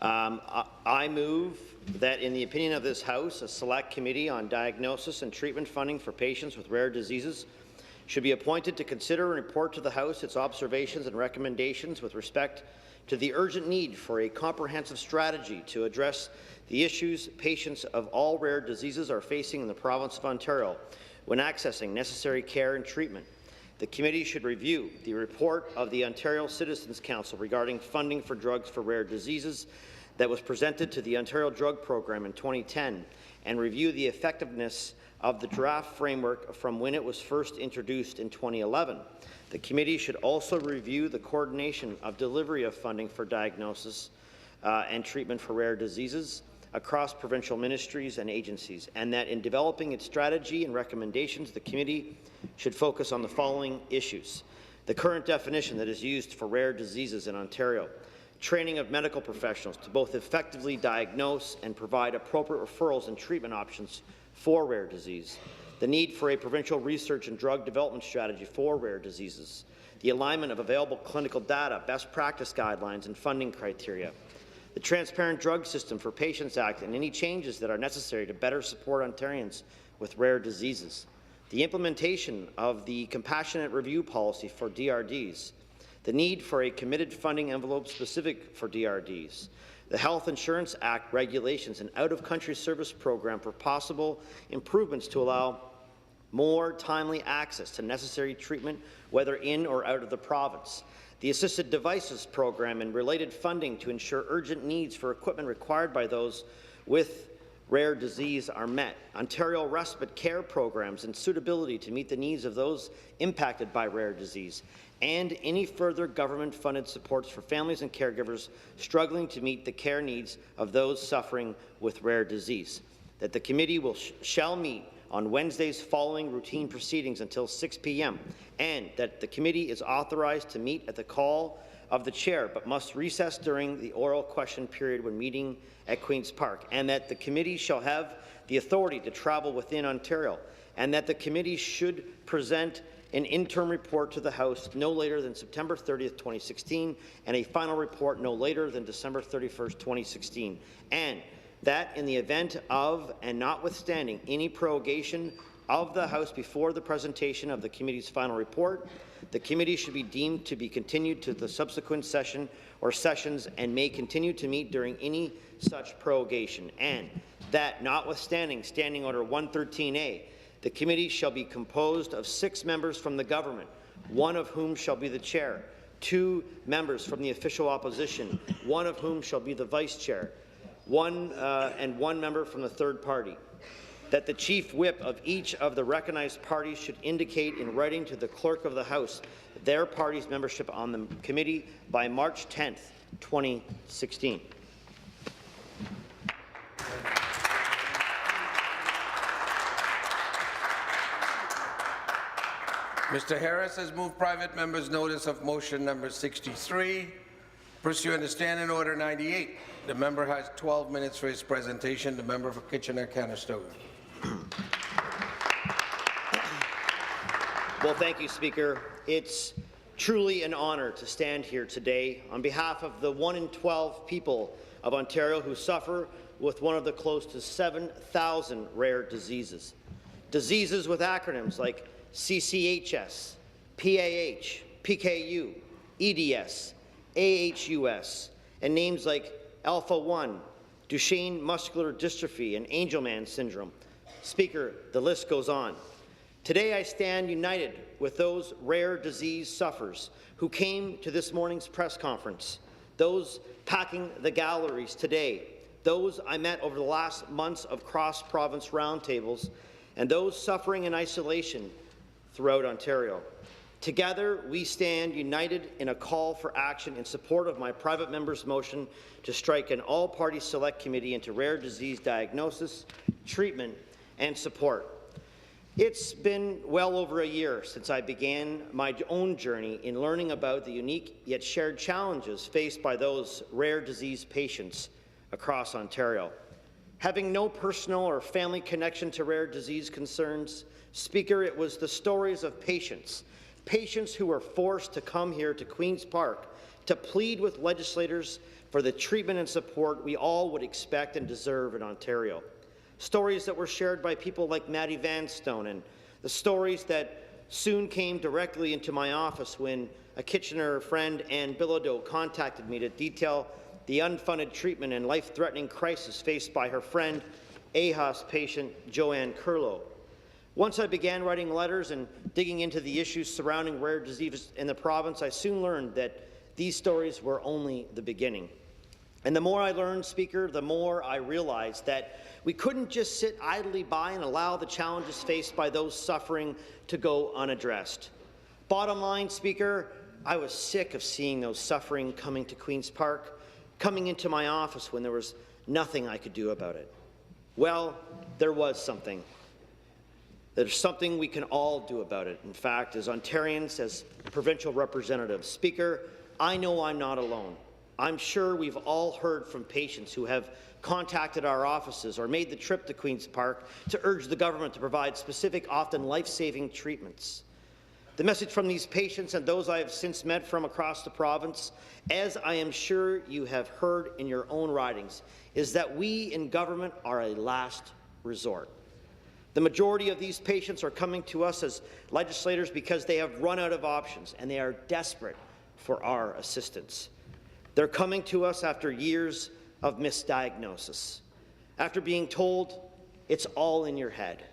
I move that, in the opinion of this House, a select committee on diagnosis and treatment funding for patients with rare diseases should be appointed to consider and report to the House its observations and recommendations with respect to the urgent need for a comprehensive strategy to address the issues patients of all rare diseases are facing in the province of Ontario when accessing necessary care and treatment. The committee should review the report of the Ontario Citizens Council regarding funding for drugs for rare diseases that was presented to the Ontario Drug Program in 2010 and review the effectiveness of the draft framework from when it was first introduced in 2011. The committee should also review the coordination of delivery of funding for diagnosis and treatment for rare diseases across provincial ministries and agencies, and that in developing its strategy and recommendations, the committee should focus on the following issues: the current definition that is used for rare diseases in Ontario, training of medical professionals to both effectively diagnose and provide appropriate referrals and treatment options for rare disease, the need for a provincial research and drug development strategy for rare diseases, the alignment of available clinical data, best practice guidelines and funding criteria, the Transparent Drug System for Patients Act and any changes that are necessary to better support Ontarians with rare diseases, the implementation of the compassionate review policy for DRDs, the need for a committed funding envelope specific for DRDs, the Health Insurance Act regulations and out-of-country service program for possible improvements to allow more timely access to necessary treatment, whether in or out of the province, the Assisted Devices Program and related funding to ensure urgent needs for equipment required by those with rare disease are met, Ontario respite care programs and suitability to meet the needs of those impacted by rare disease, and any further government-funded supports for families and caregivers struggling to meet the care needs of those suffering with rare disease. That the committee shall meet on Wednesdays following routine proceedings until 6 p.m. and that the committee is authorized to meet at the call of the chair but must recess during the oral question period when meeting at Queen's Park, and that the committee shall have the authority to travel within Ontario, and that the committee should present an interim report to the House no later than September 30th, 2016, and a final report no later than December 31st, 2016, and that in the event of and notwithstanding any prorogation of the House before the presentation of the committee's final report, the committee should be deemed to be continued to the subsequent session or sessions and may continue to meet during any such prorogation, and that notwithstanding Standing Order 113A, the committee shall be composed of 6 members from the government, 1 of whom shall be the chair, 2 members from the official opposition, 1 of whom shall be the vice chair, 1 member from the third party. That the chief whip of each of the recognized parties should indicate in writing to the clerk of the House their party's membership on the committee by March 10th, 2016. Mr. Harris has moved private member's notice of motion number 63. Pursuant to Standing Order 98, the member has 12 minutes for his presentation. The member for Kitchener-Conestoga. Well, thank you, Speaker. It's truly an honour to stand here today on behalf of the 1 in 12 people of Ontario who suffer with one of the close to 7,000 rare diseases. Diseases with acronyms like CCHS, PAH, PKU, EDS, AHUS, and names like Alpha-1, Duchenne muscular dystrophy, and Angelman syndrome. Speaker, the list goes on. Today I stand united with those rare disease sufferers who came to this morning's press conference, those packing the galleries today, those I met over the last months of cross-province roundtables, and those suffering in isolation throughout Ontario. Together, we stand united in a call for action in support of my private member's motion to strike an all-party select committee into rare disease diagnosis, treatment, and support. It's been well over a year since I began my own journey in learning about the unique yet shared challenges faced by those rare disease patients across Ontario. Having no personal or family connection to rare disease concerns, Speaker, it was the stories of patients who were forced to come here to Queen's Park to plead with legislators for the treatment and support we all would expect and deserve in Ontario. Stories that were shared by people like Maddie Vanstone, and the stories that soon came directly into my office when a Kitchener friend, Anne Bilodeau, contacted me to detail the unfunded treatment and life-threatening crisis faced by her friend, AHAS patient Joanne Curlow. Once I began writing letters and digging into the issues surrounding rare diseases in the province, I soon learned that these stories were only the beginning. And the more I learned, Speaker, the more I realized that we couldn't just sit idly by and allow the challenges faced by those suffering to go unaddressed. Bottom line, Speaker, I was sick of seeing those suffering coming to Queen's Park, coming into my office when there was nothing I could do about it. Well, there was something. There's something we can all do about it. In fact, as Ontarians, as provincial representatives, Speaker, I know I'm not alone. I'm sure we've all heard from patients who have contacted our offices or made the trip to Queen's Park to urge the government to provide specific, often life-saving treatments. The message from these patients and those I have since met from across the province, as I am sure you have heard in your own ridings, is that we in government are a last resort. The majority of these patients are coming to us as legislators because they have run out of options and they are desperate for our assistance. They're coming to us after years of misdiagnosis, after being told it's all in your head,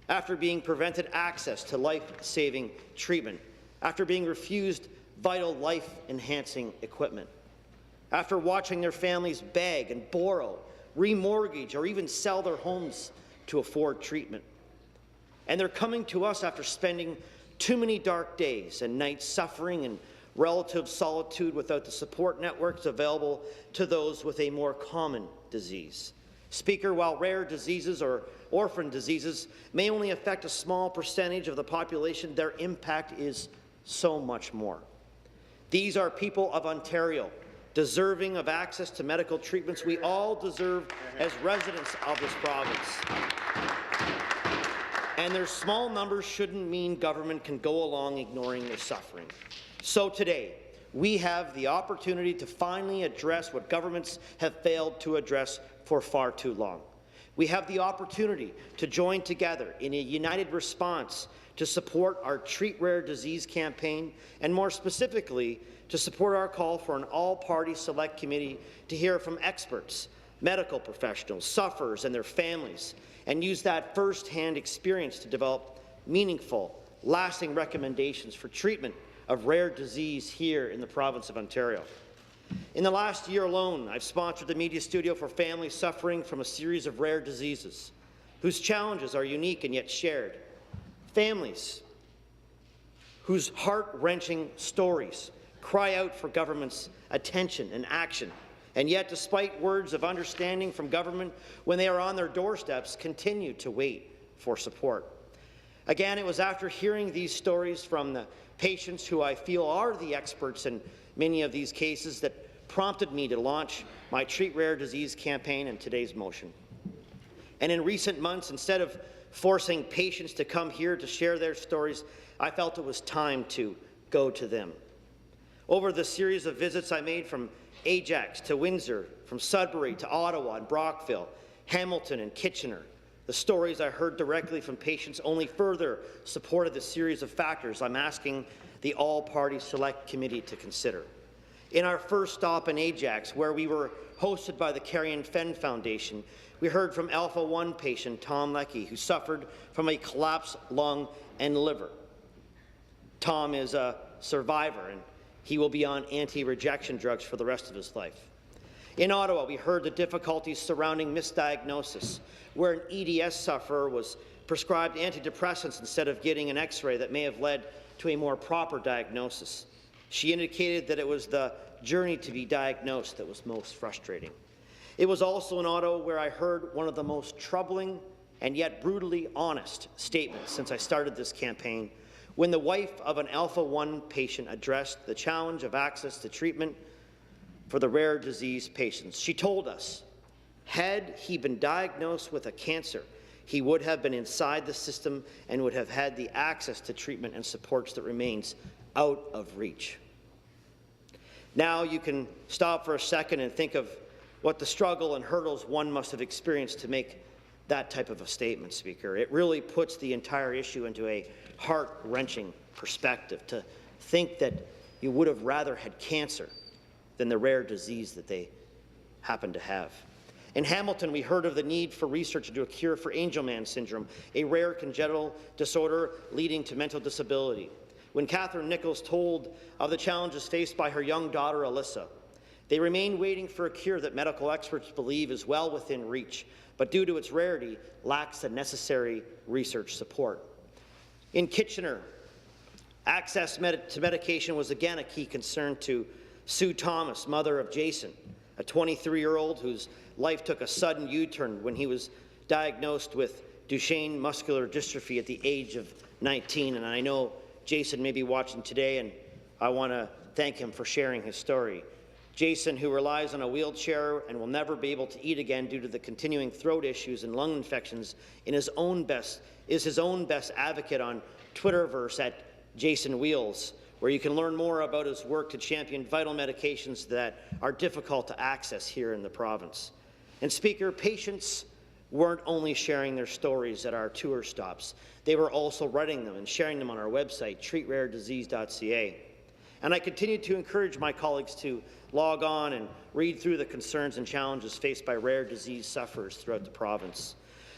after being prevented access to life-saving treatment, after being refused vital life-enhancing equipment, after watching their families beg and borrow, remortgage, or even sell their homes to afford treatment. And they're coming to us after spending too many dark days and nights suffering in relative solitude without the support networks available to those with a more common disease. Speaker, while rare diseases or orphan diseases may only affect a small percentage of the population, their impact is so much more. These are people of Ontario, deserving of access to medical treatments we all deserve as residents of this province. And their small numbers shouldn't mean government can go along ignoring their suffering. So today, we have the opportunity to finally address what governments have failed to address for far too long. We have the opportunity to join together in a united response to support our Treat Rare Disease campaign, and more specifically, to support our call for an all-party select committee to hear from experts, medical professionals, sufferers and their families, and use that first-hand experience to develop meaningful, lasting recommendations for treatment of rare disease here in the province of Ontario. In the last year alone, I've sponsored the Media Studio for families suffering from a series of rare diseases, whose challenges are unique and yet shared. Families whose heart-wrenching stories cry out for government's attention and action, and yet, despite words of understanding from government when they are on their doorsteps, continue to wait for support. Again, it was after hearing these stories from the patients who I feel are the experts in many of these cases that prompted me to launch my Treat Rare Disease campaign and today's motion. And in recent months, instead of forcing patients to come here to share their stories, I felt it was time to go to them. Over the series of visits I made from Ajax to Windsor, from Sudbury to Ottawa and Brockville, Hamilton and Kitchener, the stories I heard directly from patients only further supported the series of factors I'm asking the all-party select committee to consider. In our first stop in Ajax, where we were hosted by the Carrion Fenn Foundation, we heard from Alpha-1 patient Tom Leckie, who suffered from a collapsed lung and liver. Tom is a survivor, and he will be on anti-rejection drugs for the rest of his life. In Ottawa, we heard the difficulties surrounding misdiagnosis, where an EDS sufferer was prescribed antidepressants instead of getting an X-ray that may have led to a more proper diagnosis. She indicated that it was the journey to be diagnosed that was most frustrating. It was also in Ottawa where I heard one of the most troubling and yet brutally honest statements since I started this campaign, when the wife of an Alpha-1 patient addressed the challenge of access to treatment for the rare disease patients. She told us, had he been diagnosed with a cancer, he would have been inside the system and would have had the access to treatment and supports that remains out of reach. Now you can stop for a second and think of what the struggle and hurdles one must have experienced to make that type of a statement, Speaker. It really puts the entire issue into a heart-wrenching perspective, to think that you would have rather had cancer than the rare disease that they happen to have. In Hamilton, we heard of the need for research into a cure for Angelman syndrome, a rare congenital disorder leading to mental disability. When Catherine Nichols told of the challenges faced by her young daughter, Alyssa, they remain waiting for a cure that medical experts believe is well within reach, but due to its rarity, lacks the necessary research support. In Kitchener, access to medication was again a key concern to Sue Thomas, mother of Jason, a 23-year-old whose life took a sudden U-turn when he was diagnosed with Duchenne muscular dystrophy at the age of 19. And I know Jason may be watching today, and I want to thank him for sharing his story. Jason, who relies on a wheelchair and will never be able to eat again due to the continuing throat issues and lung infections, is his own best advocate on Twitterverse at Jason Wheels, where you can learn more about his work to champion vital medications that are difficult to access here in the province. And Speaker, patients weren't only sharing their stories at our tour stops, they were also writing them and sharing them on our website, treatraredisease.ca. And I continue to encourage my colleagues to log on and read through the concerns and challenges faced by rare disease sufferers throughout the province.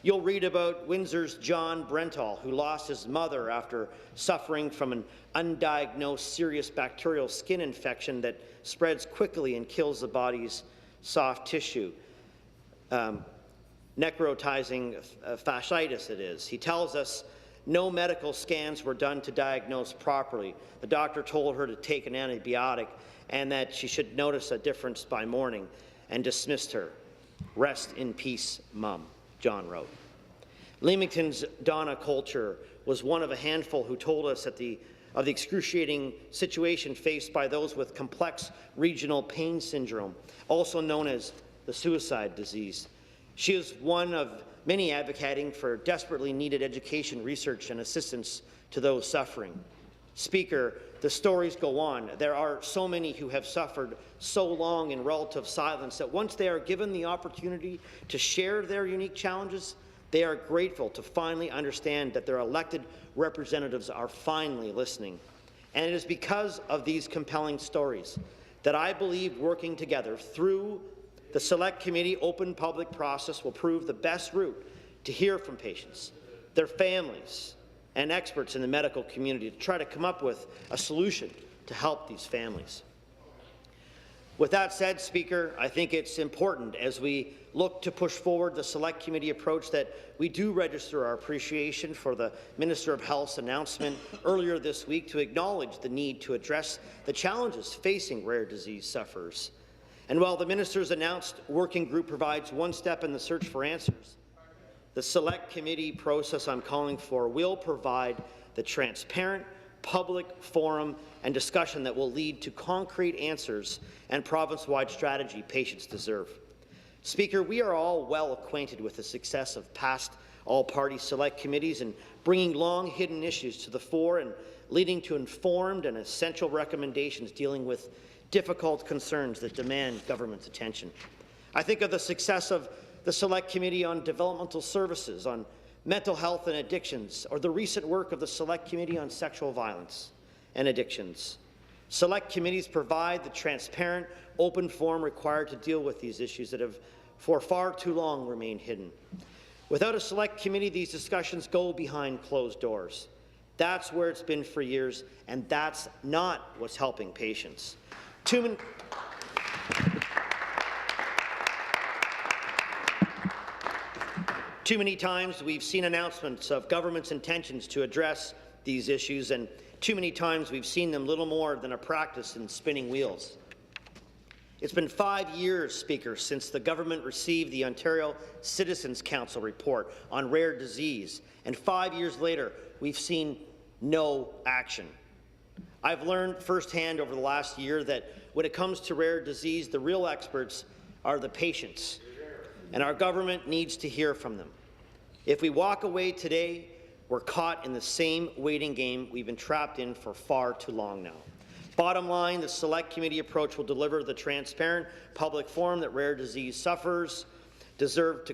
You'll read about Windsor's John Brentall, who lost his mother after suffering from an undiagnosed serious bacterial skin infection that spreads quickly and kills the body's soft tissue. Necrotizing fasciitis it is. He tells us no medical scans were done to diagnose properly. The doctor told her to take an antibiotic and that she should notice a difference by morning, and dismissed her. Rest in peace, Mum, John wrote. Leamington's Donna Coulter was one of a handful who told us of the excruciating situation faced by those with complex regional pain syndrome, also known as the suicide disease. She is one of many advocating for desperately needed education, research, and assistance to those suffering. Speaker, the stories go on. There are so many who have suffered so long in relative silence that once they are given the opportunity to share their unique challenges, they are grateful to finally understand that their elected representatives are finally listening. And it is because of these compelling stories that I believe working together through the Select Committee open public process will prove the best route to hear from patients, their families, and experts in the medical community to try to come up with a solution to help these families. With that said, Speaker, I think it's important as we look to push forward the Select Committee approach that we do register our appreciation for the Minister of Health's announcement earlier this week to acknowledge the need to address the challenges facing rare disease sufferers. And while the Minister's announced working group provides one step in the search for answers, the Select Committee process I'm calling for will provide the transparent, public forum and discussion that will lead to concrete answers and province-wide strategy patients deserve. Speaker, we are all well acquainted with the success of past all-party select committees in bringing long-hidden issues to the fore and leading to informed and essential recommendations dealing with difficult concerns that demand government's attention. I think of the success of the Select Committee on Developmental Services, on mental health and addictions, or the recent work of the Select Committee on Sexual Violence and Addictions. Select committees provide the transparent, open forum required to deal with these issues that have for far too long remained hidden. Without a Select Committee, these discussions go behind closed doors. That's where it's been for years, and that's not what's helping patients. Too many times we've seen announcements of government's intentions to address these issues, and too many times we've seen them little more than a practice in spinning wheels. It's been 5 years, Speaker, since the government received the Ontario Citizens Council report on rare disease, and 5 years later, we've seen no action. I've learned firsthand over the last year that when it comes to rare disease, the real experts are the patients, and our government needs to hear from them. If we walk away today, we're caught in the same waiting game we've been trapped in for far too long now. Bottom line, the Select Committee approach will deliver the transparent public forum that rare disease sufferers deserve to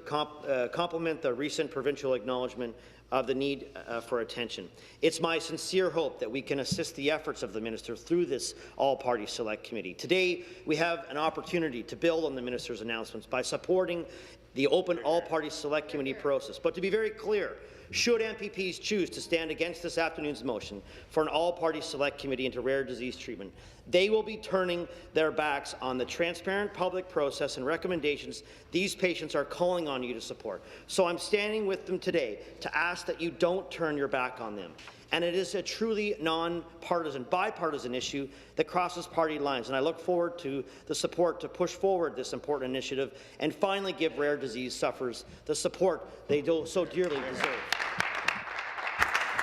complement the recent provincial acknowledgement of the need for attention. It's my sincere hope that we can assist the efforts of the Minister through this all-party Select Committee. Today, we have an opportunity to build on the Minister's announcements by supporting the open all-party Select Committee process. But to be very clear, should MPPs choose to stand against this afternoon's motion for an all-party Select Committee into rare disease treatment, they will be turning their backs on the transparent public process and recommendations these patients are calling on you to support. So I'm standing with them today to ask that you don't turn your back on them. And it is a truly non-partisan, bipartisan issue that crosses party lines, and I look forward to the support to push forward this important initiative and finally give rare disease sufferers the support they so dearly deserve.